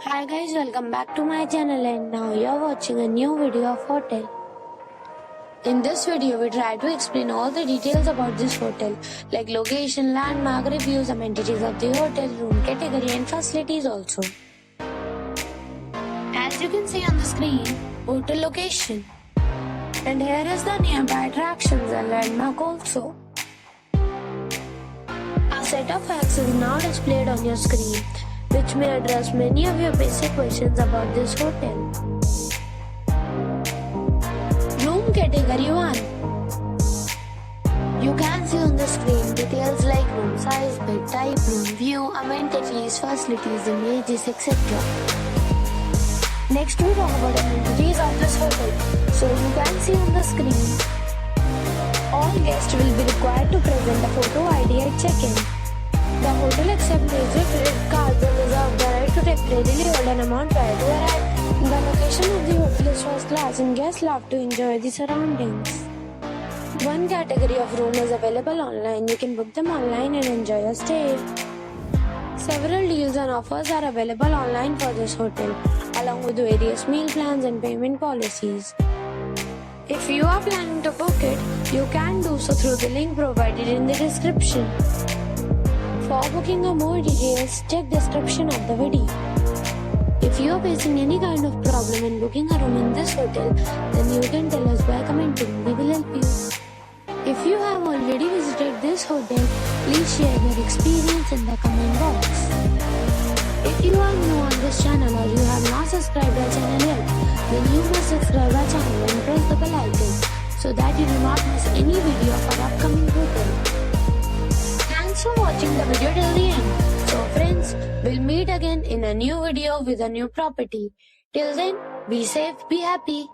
Hi guys, welcome back to my channel and now you're watching a new video of hotel. In this video, we try to explain all the details about this hotel like location, landmark, reviews, amenities of the hotel, room category and facilities also. As you can see on the screen, hotel location. And here is the nearby attractions and landmark also. A set of facts is now displayed on your screen, which may address many of your basic questions about this hotel. Room category 1. You can see on the screen details like room size, bed type, room view, amenities, facilities, images, etc. Next we talk about amenities of this hotel. So you can see on the screen, all guests will be required to present a photo ID at check-in. The hotel accepts major credit cards and reserves the right to temporarily hold an amount prior to arrival. The location of the hotel is first class and guests love to enjoy the surroundings. One category of room is available online. You can book them online and enjoy your stay. Several deals and offers are available online for this hotel, along with various meal plans and payment policies. If you are planning to book it, you can do so through the link provided in the description. For booking or more details, check description of the video. If you are facing any kind of problem in booking a room in this hotel, then you can tell us by commenting. We will help you. If you have already visited this hotel, please share your experience in the comment box. If you are new on this channel or you have not subscribed our channel yet, then you must subscribe our channel and press the bell icon so that you do not miss any video of our upcoming hotel. Thanks for watching the video till the end. So friends, we'll meet again in a new video with a new property. Till then, be safe, be happy.